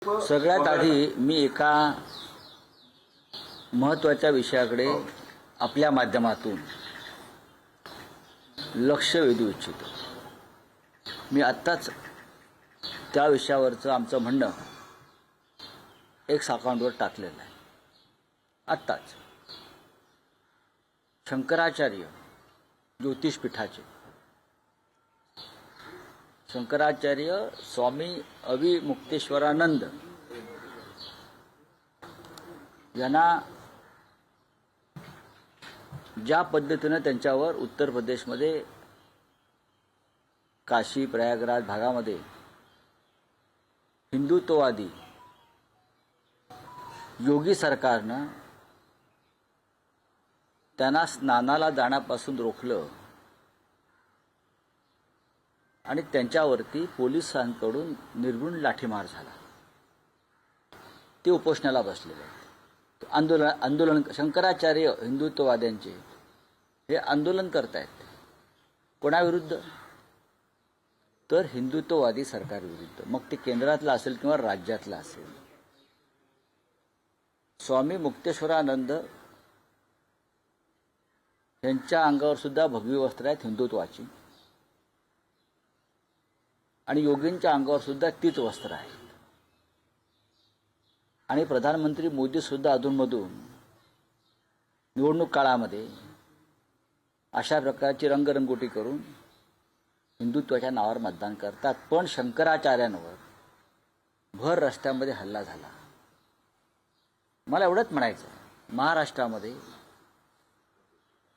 सगळ्यात आधी मी एका महत्त्वाच्या विषयाकडे आपल्या माध्यमातून लक्ष वेधू इच्छितो. मी आत्ताच त्या विषयावरचं आमचं म्हणणं एक अकाउंटवर टाकलेलं आहे. आत्ताच शंकराचार्य ज्योतिषपीठाचे शंकराचार्य स्वामी अविमुक्तेश्वरानंद यांना ज्या पद्धतीनं त्यांच्यावर उत्तर प्रदेशमध्ये काशी प्रयागराज भागामध्ये हिंदुत्ववादी योगी सरकारनं त्यांना स्नानाला जाण्यापासून रोखलं आणि त्यांच्यावरती पोलिसांकडून निर्घृण लाठीमार झाला. ते उपोषणाला बसलेले आहेत. आंदोलन शंकराचार्य हिंदुत्ववाद्यांचे हे आंदोलन करतायत. कोणाविरुद्ध? तर हिंदुत्ववादी सरकारविरुद्ध. मग ते केंद्रातलं असेल किंवा राज्यातलं असेल. स्वामी मुक्तेश्वरानंद यांच्या अंगावर सुद्धा भगवी वस्त्र आहेत हिंदुत्वाची आणि योगींच्या अंगावर सुद्धा तीच वस्त्र आहेत. आणि प्रधानमंत्री मोदी सुद्धा अधूनमधून निवडणूक काळामध्ये अशा प्रकारची रंगरंगोटी करून हिंदुत्वाच्या नावावर मतदान करतात. पण शंकराचार्यांवर भर रस्त्यामध्ये हल्ला झाला. मला एवढंच म्हणायचं आहे, महाराष्ट्रामध्ये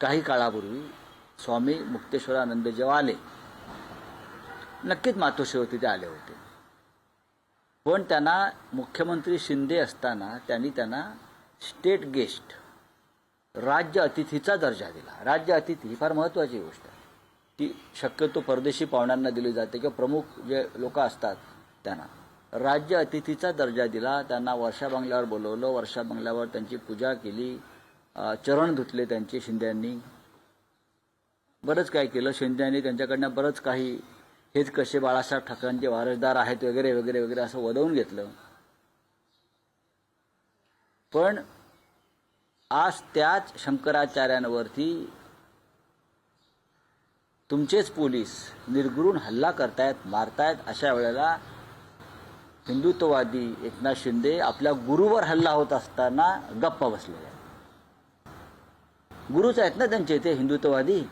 काही काळापूर्वी स्वामी मुक्तेश्वरानंद जेव्हा आले, नक्कीच मातोश्रीवरती ते आले होते. पण त्यांना मुख्यमंत्री शिंदे असताना त्यांना स्टेट गेस्ट राज्य अतिथीचा दर्जा दिला. राज्य अतिथी ही फार महत्त्वाची गोष्ट आहे. ती शक्यतो परदेशी पाहुण्यांना दिली जाते किंवा प्रमुख जे लोक असतात त्यांना राज्य अतिथीचा दर्जा दिला. त्यांना वर्षा बंगल्यावर बोलवलं. वर्षा बंगल्यावर त्यांची पूजा केली, चरण धुतले त्यांचे शिंद्यांनी. बरंच काय केलं शिंद्यांनी. त्यांच्याकडनं बरंच काही हेच कसे बाळासाहेब ठाकरेंचे वारसदार आहेत वगैरे वगैरे वगैरे असं वदवून घेतलं. पण आज त्याच शंकराचार्यांवरती तुमचेच पोलीस निर्घृण हल्ला करतायत, मारतायत. अशा वेळेला हिंदुत्ववादी एकनाथ शिंदे आपल्या गुरुवर हल्ला होत असताना गप्प बसलेले आहेत. गुरुच आहेत ना त्यांचे ते हिंदुत्ववादी.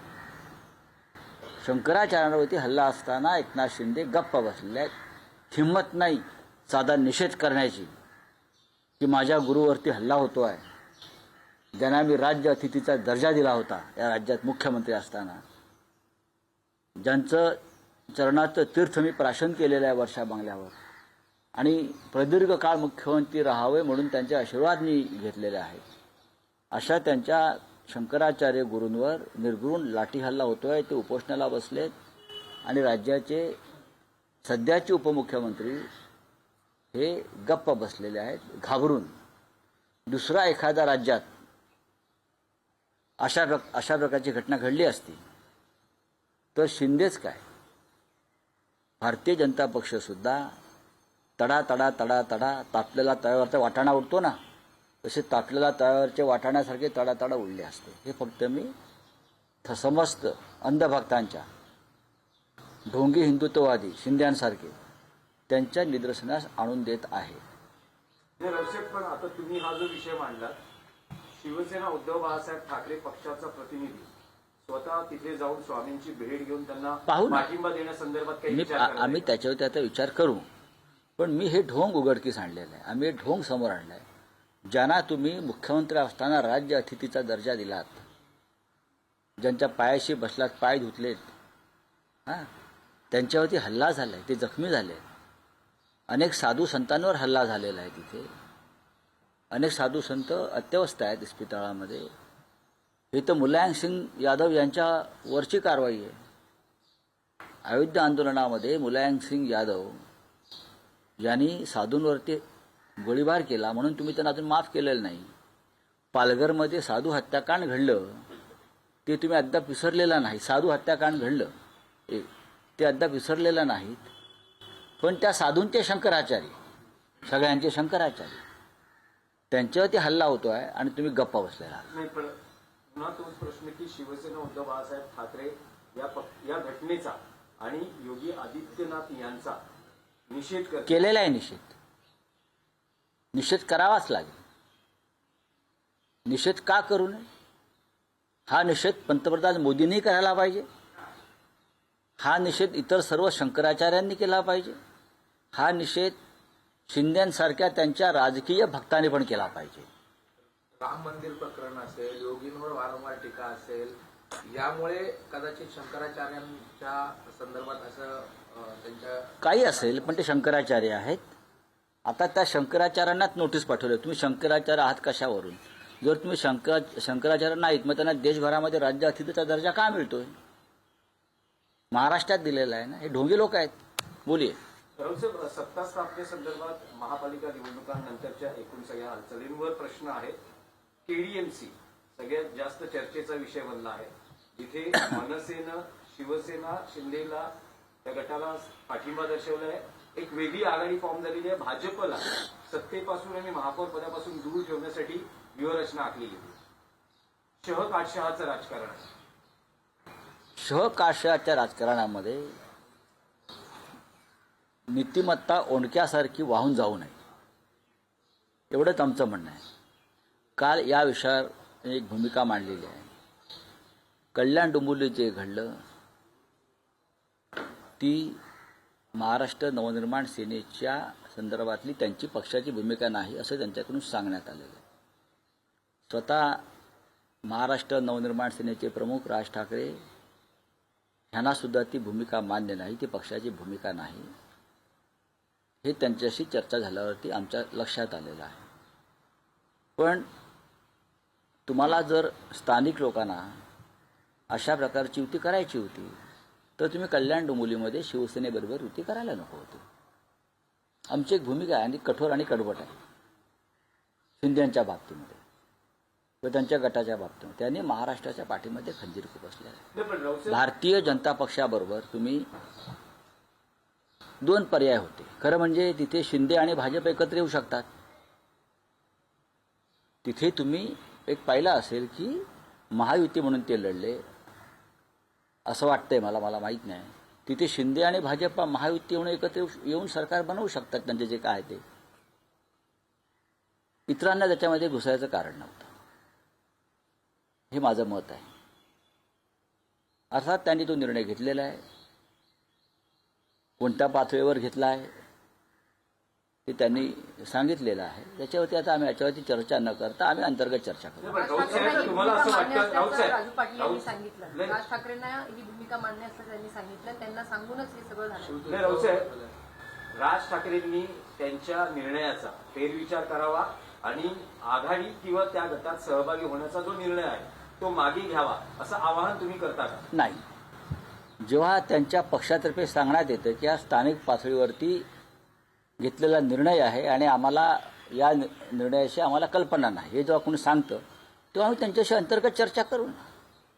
शंकराचार्यांवरती हल्ला असताना एकनाथ शिंदे गप्प बसलेले आहेत. हिंमत नाही साधा निषेध करण्याची की माझ्या गुरुवरती हल्ला होतो आहे, ज्यांना मी राज्य अतिथीचा दर्जा दिला होता या राज्यात मुख्यमंत्री असताना, ज्यांचं चरणाचं तीर्थ मी प्राशन केलेलं आहे वर्षा बंगल्यावर आणि प्रदीर्घ काळ मुख्यमंत्री राहावे म्हणून त्यांचे आशीर्वाद मी घेतलेले आहेत. अशा त्यांच्या शंकराचार्य गुरूंवर निर्घृण लाठी हल्ला होतोय. ते उपोषणाला बसलेत आणि राज्याचे सध्याचे उपमुख्यमंत्री हे गप्प बसलेले आहेत घाबरून. दुसरा एखाद्या राज्यात अशा प्रकारची घटना घडली असती तर शिंदेच काय, भारतीय जनता पक्ष सुद्धा तडा तडा तडा तडा तापलेला तव्यावरचा वाटाणा उडतो ना, तसे तापलेला तव्यावरचे वाटाण्यासारखे तडा तडा उडले असते. हे फक्त मी समस्त अंधभक्तांच्या ढोंगी हिंदुत्ववादी शिंद्यांसारखे त्यांच्या निदर्शनास आणून देत आहे. पण आता तुम्ही हा जो विषय मांडला, शिवसेना उद्धव बाळासाहेब ठाकरे पक्षाचा प्रतिनिधी स्वतः तिथे जाऊन स्वामींची भेट घेऊन त्यांना पाठिंबा देण्यासंदर्भात काही आम्ही त्याच्यावरती आता विचार करू. पण मी हे ढोंग उघडकीस आणलेलं आहे. आम्ही हे ढोंग समोर आणलं आहे. ज्यांना तुम्ही मुख्यमंत्री असताना राज्य अतिथीचा दर्जा दिलात, ज्यांच्या पायाशी बसलात, पाय धुतलेत, त्यांच्यावरती हल्ला झाला आहे, ते जखमी झाले. अनेक साधू संतांवर हल्ला झालेला आहे. तिथे अनेक साधू संत अत्यवस्थ आहेत इस्पितळामध्ये. हे तर मुलायमसिंग यादव यांच्यावरची कारवाई आहे. अयोध्या आंदोलनामध्ये मुलायमसिंग यादव यांनी साधूंवरती गोळीबार केला म्हणून तुम्ही त्यांना अजून माफ केलेलं नाही. पालघरमध्ये साधू हत्याकांड घडलं ते तुम्ही अद्याप विसरलेलं नाही. साधू हत्याकांड घडलं ते अद्याप विसरलेलं नाहीत. पण त्या साधूंचे शंकराचार्य सगळ्यांचे शंकराचार्य, त्यांच्यावरती हल्ला होतोय आणि तुम्ही गप्पा बसलेला आहात. नाही, पण पुन्हा तोच प्रश्न की शिवसेना उद्धव बाळासाहेब ठाकरे या घटनेचा आणि योगी आदित्यनाथ यांचा निषेध करते. केलेला आहे निषेध करावाच लागेल. निषेध का करू नये? हा निषेध पंतप्रधान मोदींनी करायला पाहिजे. हा निषेध इतर सर्व शंकराचार्यांनी केला पाहिजे. हा निषेध शिंदेसारख्या त्यांच्या राजकीय भक्तांनी पण केला पाहिजे. राम मंदिर प्रकरण असेल, योगींवर वारंवार टीका असेल, यामुळे कदाचित शंकराचार्यांच्या संदर्भात असं त्यांच्या काही असेल, पण ते शंकराचार्य आहेत. आता त्या शंकराचार्यांनाच नोटीस पाठवलं, तुम्ही शंकराचार्य आहात कशावरून? जर तुम्ही शंकराचार्य नाहीत, मग त्यांना देशभरामध्ये राज्य अतिथीचा दर्जा का मिळतोय? महाराष्ट्रात दिलेला आहे ना. हे ढोंगी लोक आहेत. बोलिये. राऊतसाहेब, सत्ता स्थापनेसंदर्भात महापालिका निवडणुकांनंतरच्या एकूण सगळ्या हालचालींवर प्रश्न आहेत. केडीएमसी सगळ्यात जास्त चर्चेचा विषय बनला आहे, जिथे मनसेनं शिवसेना शिंदेला त्या गटाला पाठिंबा दर्शवलाय. एक वेगळी आघाडी फॉर्म झालेली आहे. भाजपला सत्तेपासून आणि महापौर पदापासून दूर ठेवण्यासाठी व्यूहरचना आखली गेली. शहकाशहाचं राजकारण आहे. शहकाशाच्या राजकारणामध्ये नीतिमत्ता ओंडक्यासारखी वाहून जाऊ नये, एवढंच आमचं म्हणणं आहे. काल या विषयावर एक भूमिका मांडलेली आहे. कल्याण डोंबिवलीत जे घडलं ती महाराष्ट्र नवनिर्माण सेनेच्या संदर्भातली त्यांची पक्षाची भूमिका नाही असं त्यांच्याकडून सांगण्यात आलेलं आहे. स्वतः महाराष्ट्र नवनिर्माण सेनेचे प्रमुख राज ठाकरे ह्यांना सुद्धा ती भूमिका मान्य नाही, ती पक्षाची भूमिका नाही, हे त्यांच्याशी चर्चा झाल्यावरती आमच्या लक्षात आलेलं आहे. पण तुम्हाला जर स्थानिक लोकांना अशा प्रकारची युती करायची होती तर तुम्ही कल्याण डोंबिवलीमध्ये शिवसेनेबरोबर युती करायला नको होती. आमची एक भूमिका आहे आणि कठोर आणि कडवट आहे शिंदेच्या बाबतीमध्ये व त्यांच्या गटाच्या बाबतीमध्ये. त्यांनी महाराष्ट्राच्या पाठीमध्ये खंजीर खुपसलेला आहे. भारतीय जनता पक्षाबरोबर तुम्ही दोन पर्याय होते. खरं म्हणजे तिथे शिंदे आणि भाजप एकत्र येऊ शकतात. तिथे तुम्ही एक पाहिलं असेल की महायुती म्हणून ते लढले असं वाटतंय मला माहीत नाही. तिथे शिंदे आणि भाजप महायुती म्हणून एकत्र येऊन सरकार बनवू शकतात त्यांचे जे काय ते. इतरांना त्याच्यामध्ये घुसायचं कारण नव्हतं, हे माझं मत आहे. अर्थात त्यांनी तो निर्णय घेतलेला आहे. कोणत्या पातळीवर घेतला आहे ते त्यांनी सांगितलेलं आहे. त्याच्यावरती आता आम्ही याच्यावरती चर्चा न करता आम्ही अंतर्गत चर्चा करू. तुम्हाला असं वाटतं राजू पाटील यांनी सांगितलं, राज ठाकरेंना ही भूमिका मान्य असल्याचं त्यांनी सांगितलं, त्यांना सांगूनच हे सगळं झालं. राऊतसाहेब, राज ठाकरेंनी त्यांच्या निर्णयाचा फेरविचार करावा आणि आघाडी किंवा त्या गटात सहभागी होण्याचा जो निर्णय आहे तो मागे घ्यावा असं आवाहन तुम्ही करता का? नाही. जेव्हा त्यांच्या पक्षातर्फे सांगण्यात येतं की या स्थानिक पातळीवरती घेतलेला निर्णय आहे आणि आम्हाला या निर्णयाची आम्हाला कल्पना नाही, हे जेव्हा कोणी सांगतं तेव्हा आम्ही त्यांच्याशी अंतर्गत चर्चा करू.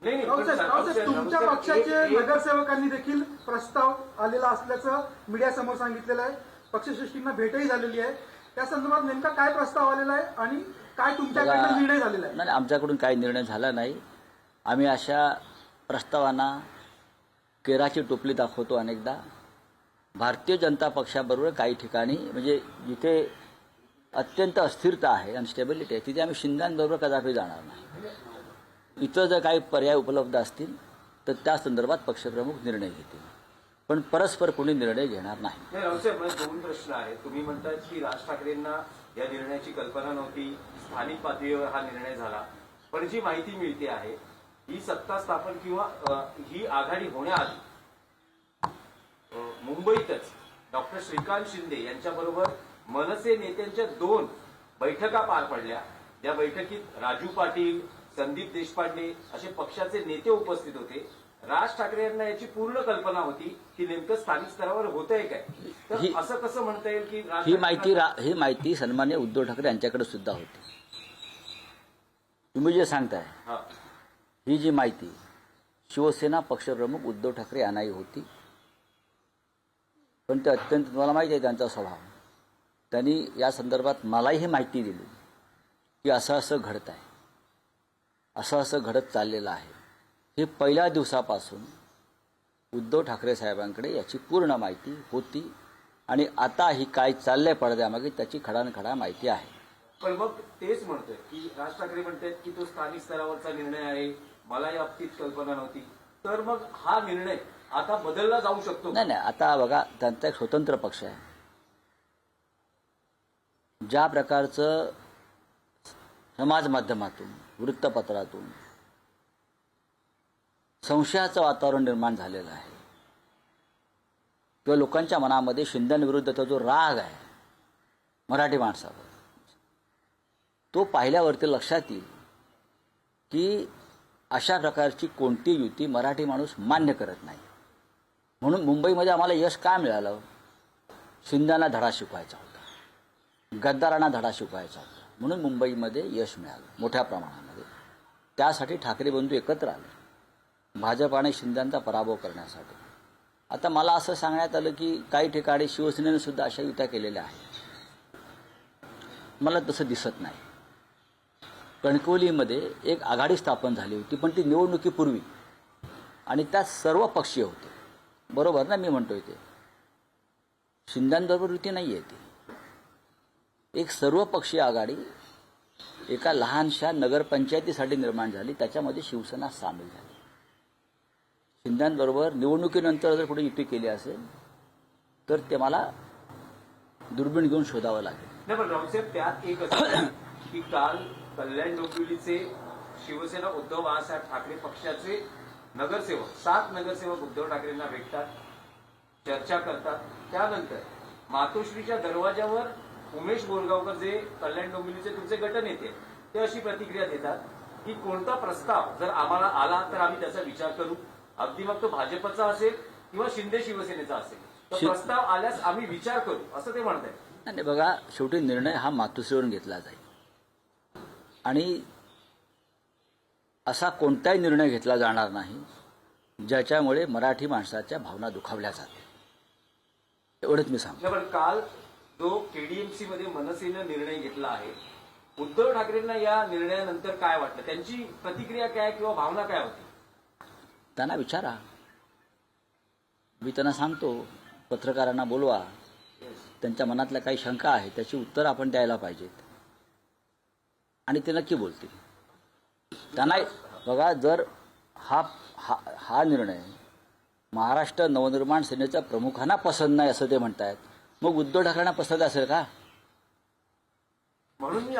तुमच्या पक्षाचे नगरसेवकांनी देखील प्रस्ताव आलेला असल्याचं मीडियासमोर सांगितलेलं आहे. पक्षश्रेष्ठींना भेटही झालेली आहे. त्या संदर्भात नेमका काय प्रस्ताव आलेला आहे आणि काय तुमच्याकडून निर्णय झालेला आहे? नाही, आमच्याकडून काही निर्णय झाला नाही. आम्ही अशा प्रस्तावांना केराची टोपली दाखवतो अनेकदा. भारतीय जनता पक्षाबरोबर काही ठिकाणी म्हणजे जिथे अत्यंत अस्थिरता आहे, अनस्टेबिलिटी आहे, तिथे आम्ही शिंद्यांबरोबर कदापि जाणार नाही. इतर जर काही पर्याय उपलब्ध असतील तर त्या संदर्भात पक्षप्रमुख निर्णय घेतील, पण परस्पर कोणी निर्णय घेणार नाही. राऊतसाहेब, दोन प्रश्न आहेत. तुम्ही म्हणताय की राज ठाकरेंना या निर्णयाची कल्पना नव्हती, स्थानिक पातळीवर हा निर्णय झाला, पण जी माहिती मिळते आहे ही सत्ता स्थापन किंवा ही आघाडी होण्याआधी मुंबईतच डॉक्टर श्रीकांत शिंदे यांच्याबरोबर मनसे नेत्यांच्या 2 बैठका पार पडल्या. या बैठकीत राजू पाटील, संदीप देशपांडे असे पक्षाचे नेते उपस्थित होते. राज ठाकरे यांना याची पूर्ण कल्पना होती की नेमकं स्थानिक स्तरावर होतंय काय, तर असं कसं म्हणता येईल की ही माहिती सन्मान्य उद्धव ठाकरे यांच्याकडे सुद्धा होती. तुम्ही जे सांगताय ही जी माहिती शिवसेना पक्षप्रमुख उद्धव ठाकरे यांनाही होती, पण ते अत्यंत, तुम्हाला माहिती आहे त्यांचा स्वभाव, त्यांनी या संदर्भात मलाही ही माहिती दिली की असं असं घडत आहे, असं असं घडत चाललेलं आहे. हे पहिल्या दिवसापासून उद्धव ठाकरे साहेबांकडे याची पूर्ण माहिती होती आणि आता ही काय चाललंय पडद्यामागे त्याची खडानखडा माहिती आहे. पण मग तेच म्हणतोय की राज ठाकरे म्हणतात की तो स्थानिक स्तरावरचा निर्णय आहे, मला या बाबतीत कल्पना नव्हती. तर मग हा निर्णय आता बदलला जाऊ शकतो. नाही नाही, आता बघा, त्यांचा एक स्वतंत्र पक्ष आहे. ज्या प्रकारचं समाज माध्यमातून, वृत्तपत्रातून संशयाचं वातावरण निर्माण झालेलं आहे किंवा लोकांच्या मनामध्ये शिंदेविरुद्धचा जो राग आहे मराठी माणसावर, तो पाहिल्यावरती लक्षात येईल की अशा प्रकारची कोणती युती मराठी माणूस मान्य करत नाही. म्हणून मुंबईमध्ये आम्हाला यश काय मिळालं? शिंदेना धडा शिकवायचा होता, गद्दारांना धडा शिकवायचा होता, म्हणून मुंबईमध्ये यश मिळालं मोठ्या प्रमाणामध्ये. त्यासाठी ठाकरे बंधू एकत्र आले भाजप आणि शिंदेचा पराभव करण्यासाठी. आता मला असं सांगण्यात आलं की काही ठिकाणी शिवसेनेनं सुद्धा अशा युत्या केलेल्या आहेत. मला तसं दिसत नाही. कणकवलीमध्ये एक आघाडी स्थापन झाली होती, पण ती निवडणुकीपूर्वी, आणि त्यात सर्व पक्षीय होते. बरोबर ना मी म्हणतोय ते? शिंदेबरोबर युती नाही आहे ती. एक सर्वपक्षीय आघाडी एका लहानशा नगरपंचायतीसाठी निर्माण झाली, त्याच्यामध्ये शिवसेना सामील झाली. शिंदेबरोबर निवडणुकीनंतर जर पुढे युती केली असेल तर ते मला दुर्बीण घेऊन शोधावं लागेल. नाही, पण रावसाहेब त्यात एक असं की काल कल्याण डोंबिवलीचे शिवसेना उद्धव बाळासाहेब ठाकरे पक्षाचे नगरसेवक 7 नगरसेवक उद्धव ठाकरेंना भेटतात, चर्चा करतात. त्यानंतर मातोश्रीच्या दरवाजावर उमेश बोरगावकर जे कल्याण डोंबिवलीचे तुमचे गटनेते ते अशी प्रतिक्रिया देतात की कोणता प्रस्ताव जर आम्हाला आला तर आम्ही त्याचा विचार करू. अगदी मग तो भाजपचा असेल किंवा शिंदे शिवसेनेचा असेल, तर प्रस्ताव आल्यास आम्ही विचार करू, असं ते म्हणत आहेत. आणि बघा, शेवटी निर्णय हा मातोश्रीवरून घेतला जाईल आणि असा कोणताही निर्णय घेतला जाणार नाही ज्याच्यामुळे मराठी माणसाच्या भावना दुखावल्या जातील. एवढंच मी सांगतो. पण काल जो केडीएमसी मध्ये मनसेनं निर्णय घेतला आहे, उद्धव ठाकरेंना या निर्णयानंतर काय वाटलं? त्यांची प्रतिक्रिया काय किंवा भावना काय होती? त्यांना विचारा, मी त्यांना सांगतो, पत्रकारांना बोलवा, त्यांच्या मनातल्या काही शंका आहेत त्याची उत्तर आपण द्यायला पाहिजेत आणि ते नक्की बोलतील. त्यांना बघा, जर हा निर्णय महाराष्ट्र नवनिर्माण सेनेच्या प्रमुखांना पसंत नाही असं ते म्हणतायत, मग उद्धव ठाकरेंना पसंत असेल का? म्हणून मी